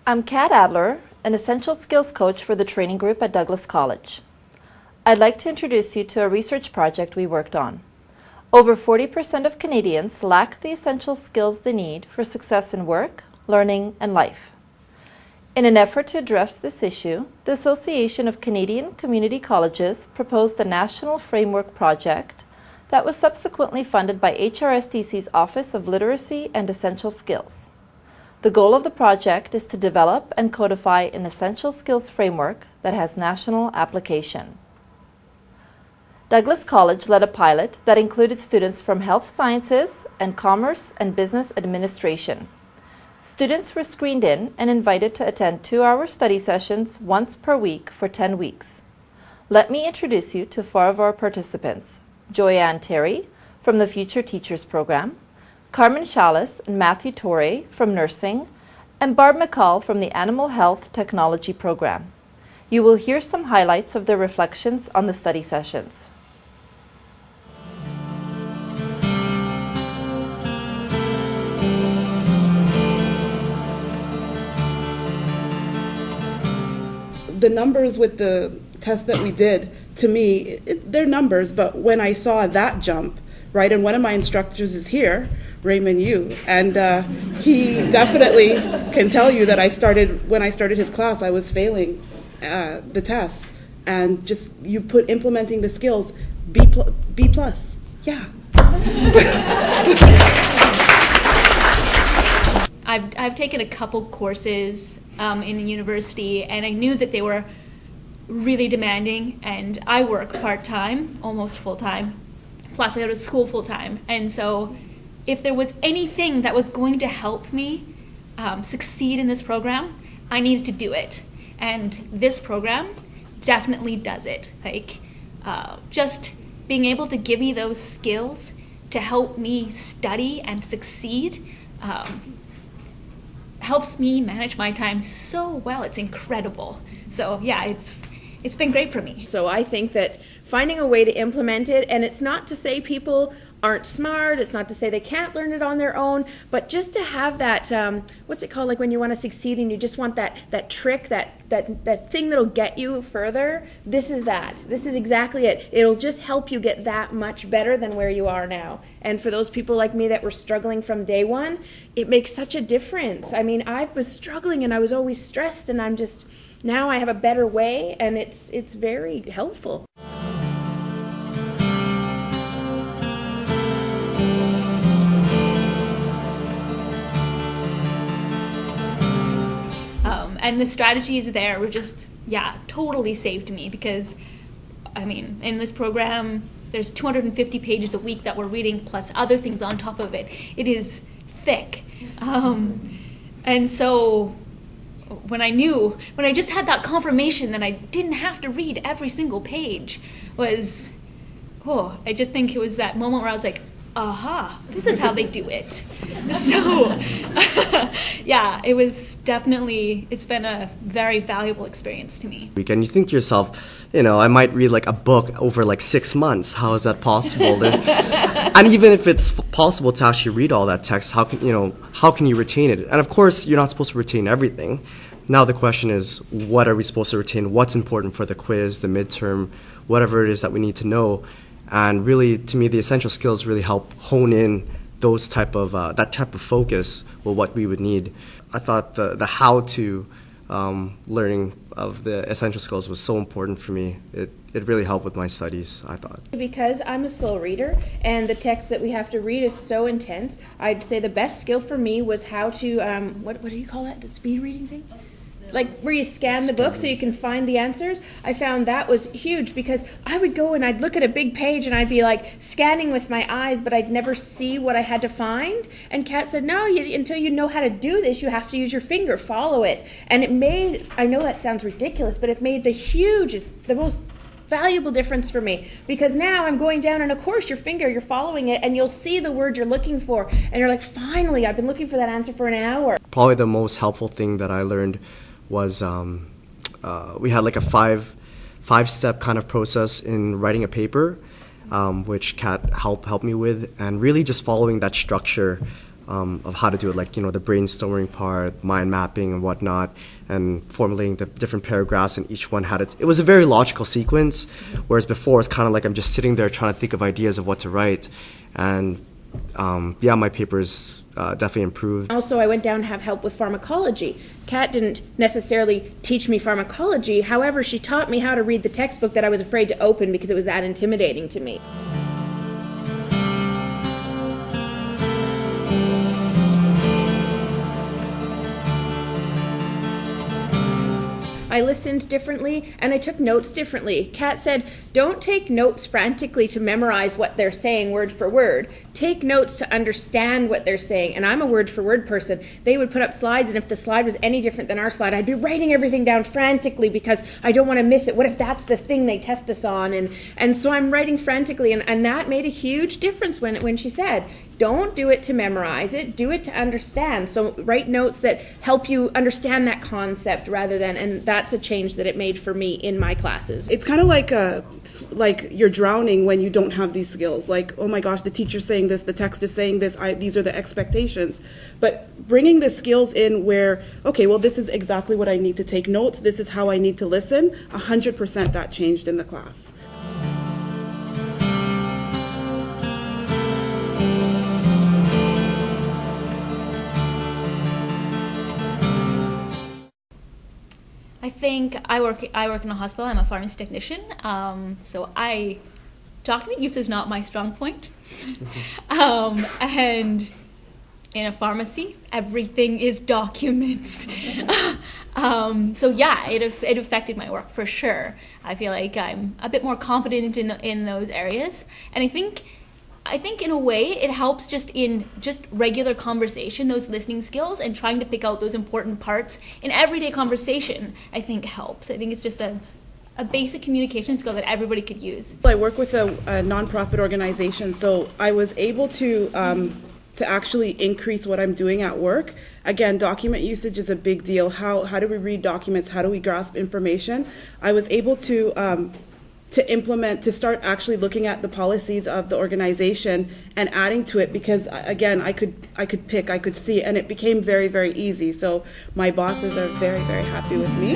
I'm Kat Adler, an essential skills coach for the training group at Douglas College. I'd like to introduce you to a research project we worked on. Over 40% of Canadians lack the essential skills they need for success in work, learning, and life. In an effort to address this issue, the Association of Canadian Community Colleges proposed a national framework project that was subsequently funded by HRSTC's Office of Literacy and Essential Skills. The goal of the project is to develop and codify an essential skills framework that has national application. Douglas College led a pilot that included students from health sciences and commerce and business administration. Students were screened in and invited to attend 2-hour study sessions once per week for 10 weeks. Let me introduce you to 4 of our participants: Joyanne Terry from the Future Teachers Program, Carmen Chalice and Matthew Torre from Nursing, and Barb McCall from the Animal Health Technology Program. You will hear some highlights of their reflections on the study sessions. The numbers with the test that we did, to me, they're numbers, but when I saw that jump, right, and one of my instructors is here, Raymond Yu, and he definitely can tell you that when I started his class, I was failing the tests, and just you put implementing the skills, B plus, yeah. I've taken a couple courses in the university, and I knew that they were really demanding, and I work part-time, almost full-time, plus I go to school full-time, and so if there was anything that was going to help me succeed in this program, I needed to do it, and this program definitely does it. Like, just being able to give me those skills to help me study and succeed helps me manage my time so well. It's incredible. So yeah, it's been great for me. So I think that finding a way to implement it, and it's not to say people aren't smart, it's not to say they can't learn it on their own, but just to have that, what's it called, like when you want to succeed and you just want that trick, that thing that'll get you further. This is that. This is exactly it. It'll just help you get that much better than where you are now. And for those people like me that were struggling from day one, it makes such a difference. I mean, I was struggling and I was always stressed, and now I have a better way, and it's very helpful. And the strategies there were just, totally saved me, because, I mean, in this program, there's 250 pages a week that we're reading, plus other things on top of it. It is thick. And so when I just had that confirmation that I didn't have to read every single page I just think it was that moment where I was like, aha, this is how they do it. So, it's been a very valuable experience to me. And you think to yourself, I might read like a book over like 6 months. How is that possible? And even if it's possible to actually read all that text, how can you retain it? And of course, you're not supposed to retain everything. Now the question is, what are we supposed to retain? What's important for the quiz, the midterm, whatever it is that we need to know? And really, to me, the essential skills really help hone in those that type of focus with what we would need. I thought the how-to learning of the essential skills was so important for me. It really helped with my studies, I thought. Because I'm a slow reader, and the text that we have to read is so intense, I'd say the best skill for me was how to, what do you call that, the speed reading thing? Like where you scan the book so you can find the answers. I found that was huge, because I would go and I'd look at a big page and I'd be like scanning with my eyes, but I'd never see what I had to find. And Kat said, no, until you know how to do this, you have to use your finger, follow it. And it made, I know that sounds ridiculous, but it made the most valuable difference for me, because now I'm going down in a course, you're following it, and you'll see the word you're looking for, and you're like, finally, I've been looking for that answer for an hour. Probably the most helpful thing that I learned was we had like a five-step kind of process in writing a paper, which Kat helped me with, and really just following that structure of how to do it, like, the brainstorming part, mind mapping and whatnot, and formulating the different paragraphs, and each one had it was a very logical sequence, whereas before it's kind of like I'm just sitting there trying to think of ideas of what to write. And my papers definitely improved. Also, I went down to have help with pharmacology. Kat didn't necessarily teach me pharmacology, however, she taught me how to read the textbook that I was afraid to open because it was that intimidating to me. I listened differently, and I took notes differently. Kat said, don't take notes frantically to memorize what they're saying word for word. Take notes to understand what they're saying. And I'm a word for word person. They would put up slides, and if the slide was any different than our slide, I'd be writing everything down frantically because I don't want to miss it. What if that's the thing they test us on? And so I'm writing frantically, and that made a huge difference when she said, don't do it to memorize it, do it to understand. So write notes that help you understand that concept rather than, and that's a change that it made for me in my classes. It's kind of like you're drowning when you don't have these skills. Like, oh my gosh, the teacher's saying this, the text is saying this, these are the expectations. But bringing the skills in where, okay, well, this is exactly what I need to take notes, this is how I need to listen, 100% that changed in the class. I think I work in a hospital. I'm a pharmacy technician, so document use is not my strong point. And in a pharmacy, everything is documents. So yeah, it affected my work for sure. I feel like I'm a bit more confident in those areas, and I think in a way it helps just in regular conversation, those listening skills and trying to pick out those important parts in everyday conversation, I think helps. I think it's just a basic communication skill that everybody could use. I work with a nonprofit organization, so I was able to actually increase what I'm doing at work. Again, document usage is a big deal. How do we read documents? How do we grasp information? I was able to start actually looking at the policies of the organization and adding to it, because again, I could see, and it became very, very easy. So my bosses are very, very happy with me.